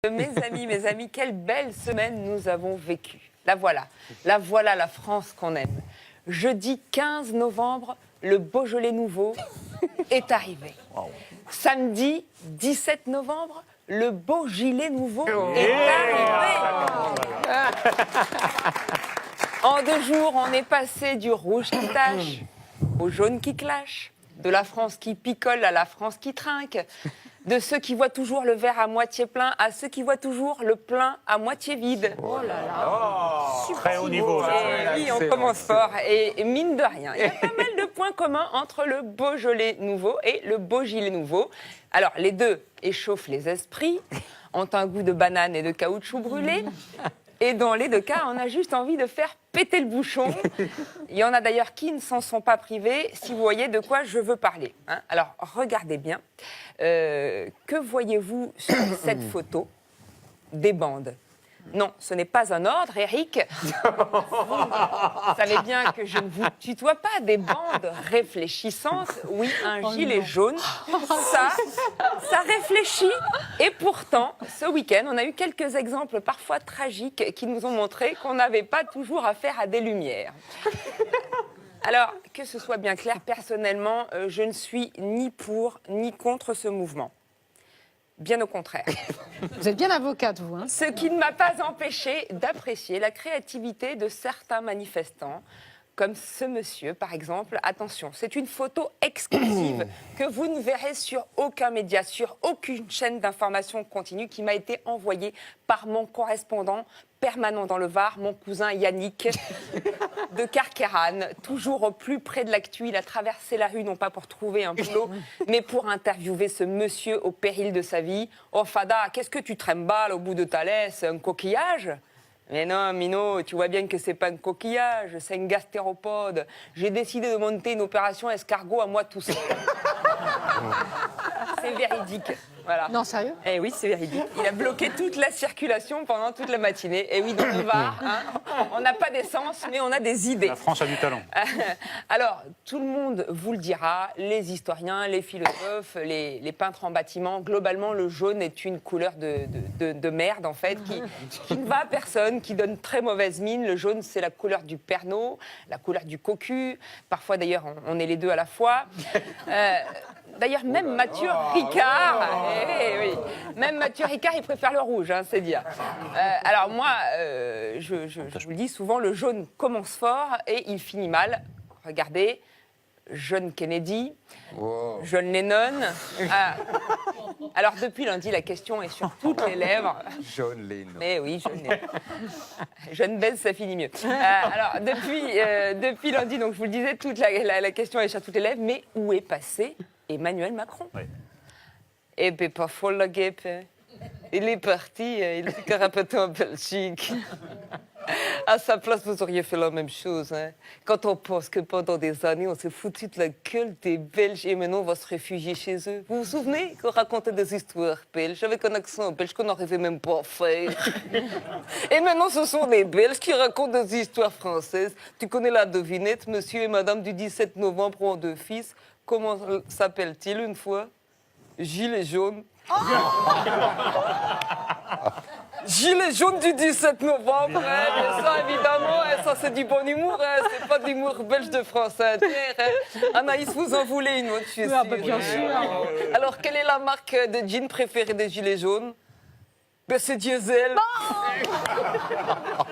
Mes amis, quelle belle semaine nous avons vécue. La voilà la France qu'on aime. Jeudi 15 novembre, le Beaujolais nouveau est arrivé. Wow. Samedi 17 novembre, le beau gilet nouveau est arrivé. En 2 jours, on est passé du rouge qui tache au jaune qui clash, de la France qui picole à la France qui trinque, de ceux qui voient toujours le verre à moitié plein à ceux qui voient toujours le plein à moitié vide. Oh là là, très haut niveau. Oui, on commence fort. Et mine de rien, il y a pas mal de points communs entre le Beaujolais nouveau et le beau gilet nouveau. Alors, les deux échauffent les esprits, ont un goût de banane et de caoutchouc brûlé. Et dans les 2 cas, on a juste envie de faire péter le bouchon. Il y en a d'ailleurs qui ne s'en sont pas privés, si vous voyez de quoi je veux parler. Hein. Alors, regardez bien. Que voyez-vous sur cette photo? Des bandes. Non, ce n'est pas un ordre, Eric. Vous savez bien que je ne vous tutoie pas. Des bandes réfléchissantes. Oui, un gilet jaune. Ça réfléchit. Et pourtant, ce week-end, on a eu quelques exemples parfois tragiques qui nous ont montré qu'on n'avait pas toujours affaire à des lumières. Alors, que ce soit bien clair, personnellement, je ne suis ni pour ni contre ce mouvement. Bien au contraire. Vous êtes bien avocate, vous. Hein. Ce qui ne m'a pas empêché d'apprécier la créativité de certains manifestants, comme ce monsieur, par exemple. Attention, c'est une photo exclusive que vous ne verrez sur aucun média, sur aucune chaîne d'information continue qui m'a été envoyée par mon correspondant permanent dans le Var, mon cousin Yannick de Carqueiranne, toujours au plus près de l'actu. Il a traversé la rue, non pas pour trouver un boulot, mais pour interviewer ce monsieur au péril de sa vie. « Oh Fada, qu'est-ce que tu trimbales au bout de ta laisse? Un coquillage ?» Mais non, Mino, tu vois bien que c'est pas un coquillage, c'est un gastéropode. J'ai décidé de monter une opération escargot à moi tout seul. C'est véridique. Voilà. Non, sérieux? Eh oui, c'est véridique. Il a bloqué toute la circulation pendant toute la matinée. Et oui, dans le Var, hein, on n'a pas d'essence, mais on a des idées. La France a du talent. Alors, tout le monde vous le dira, les historiens, les philosophes, les peintres en bâtiment, globalement, le jaune est une couleur de merde, en fait, qui ne va à personne, qui donne très mauvaise mine. Le jaune, c'est la couleur du Pernod, la couleur du cocu. Parfois, d'ailleurs, on est les deux à la fois. D'ailleurs, même Mathieu Ricard, même Mathieu Ricard, il préfère le rouge, hein, c'est dire. Alors moi, je vous le dis souvent, le jaune commence fort et il finit mal. Regardez, jeune Kennedy, jeune Lennon. Alors depuis lundi, la question est sur toutes les lèvres. Jeune Lennon. Mais oui, jeune Lennon. Jeune baise, ça finit mieux. Alors depuis lundi, donc je vous le disais, toute la question est sur toutes les lèvres. Mais où est passé Emmanuel Macron? Oui. Eh bien, pas folle la guêpe. Il est parti, il est carapaté en Belgique. À sa place, vous auriez fait la même chose. Hein. Quand on pense que pendant des années, on s'est foutu de la gueule des Belges et maintenant on va se réfugier chez eux. Vous vous souvenez qu'on racontait des histoires belges avec un accent belge qu'on n'arrivait même pas à faire? Et maintenant, ce sont des Belges qui racontent des histoires françaises. Tu connais la devinette, monsieur et madame du 17 novembre ont 2 fils. Comment s'appelle-t-il une fois? Gilet jaune. Gilet jaune du 17 novembre, hein, mais ça évidemment, hein, ça c'est du bon humour, hein, c'est pas d'humour belge de France Inter. Hein. Anaïs, vous en voulez une autre, je suis sûre. Bah, bien sûr. Alors, quelle est la marque de jean préférée des gilets jaunes? Ben, c'est Diesel.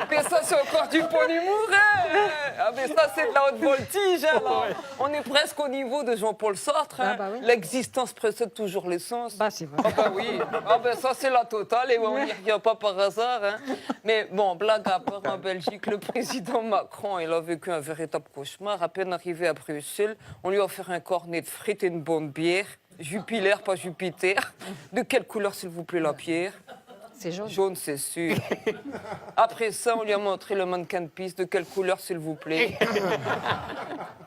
Mais ça, c'est encore du bon humour, hein. Ah, mais ça, c'est de la haute voltige, hein, là. On est presque au niveau de Jean-Paul Sartre, hein. Ah, bah oui. L'existence précède toujours l'essence. Bah, c'est vrai. Ah bah oui, ah ben ça c'est la totale et on n'y revient pas par hasard. Hein. Mais bon, blague à part, en Belgique, le président Macron, il a vécu un véritable cauchemar. À peine arrivé à Bruxelles, on lui a offert un cornet de frites et une bonne bière. Jupiler, pas Jupiter. De quelle couleur, s'il vous plaît, la pierre? C'est jaune. Jaune, c'est sûr. Après ça, on lui a montré le mannequin de piste. De quelle couleur, s'il vous plaît?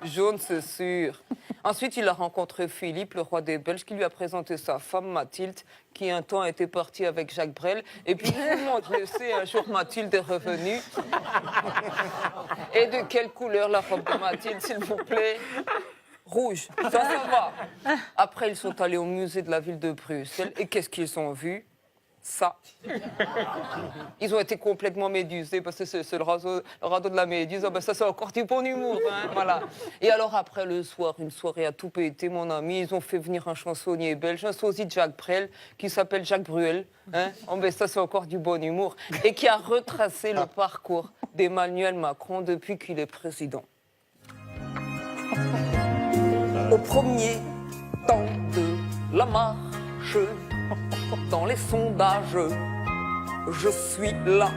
Jaune, c'est sûr. Ensuite, il a rencontré Philippe, le roi des Belges, qui lui a présenté sa femme, Mathilde, qui un temps était partie avec Jacques Brel. Et puis, tout le monde le sait, un jour, Mathilde est revenue. Et de quelle couleur la robe de Mathilde, s'il vous plaît? Rouge. Ça va. Après, ils sont allés au musée de la ville de Bruxelles. Et qu'est-ce qu'ils ont vu? ça. Ils ont été complètement médusés parce que c'est le radeau de la méduse. Ah ben ça, c'est encore du bon humour. Hein, voilà. Et alors après le soir, une soirée à tout péter, mon ami, ils ont fait venir un chansonnier belge, un sosie de Jacques Brel, qui s'appelle Jacques Bruel. Hein. Oh ben ça, c'est encore du bon humour. Et qui a retracé le parcours d'Emmanuel Macron depuis qu'il est président. Au premier temps de la marche, dans les sondages, je suis là.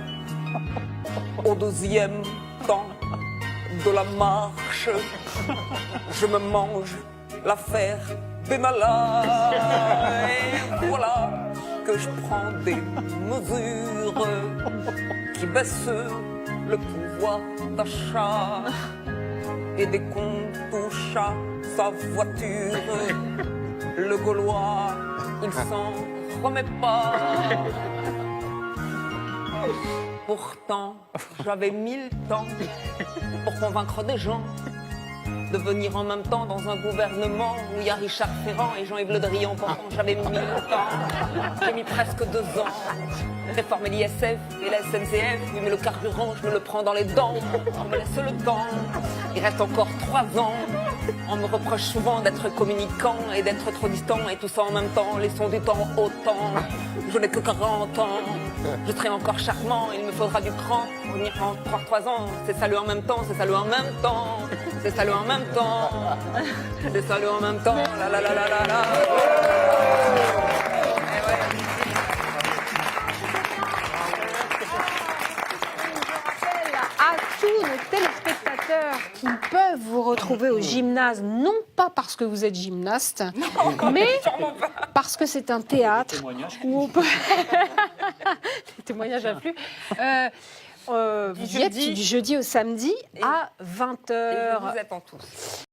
Au deuxième temps de la marche, je me mange l'affaire Benalla. Et voilà que je prends des mesures qui baissent le pouvoir d'achat. Et dès qu'on touche à sa voiture, le Gaulois, il s'en remet pas. Pourtant, j'avais 1000 temps pour convaincre des gens de venir en même temps dans un gouvernement où il y a Richard Ferrand et Jean-Yves Le Drian. Pourtant, j'avais 1000 temps. J'ai mis presque 2 ans. Réformer l'ISF et la SNCF, oui, mais le carburant, je me le prends dans les dents. On me laisse le temps. Il reste encore 3 ans. On me reproche souvent d'être communicant et d'être trop distant, et tout ça en même temps. Laissons du temps au temps. Je n'ai que 40 ans. Je serai encore charmant. Il me faudra du cran pour venir en 3 ans. C'est ça le en même temps. C'est ça le en même temps. C'est ça le en même temps. C'est ça le en même temps. La la la la la la. À tous nos téléspectateurs qui peuvent vous retrouver au gymnase, non pas parce que vous êtes gymnaste, mais parce que c'est un théâtre où on peut... Les témoignages affluent. Du jeudi au samedi à 20h. Et je vous attends tous.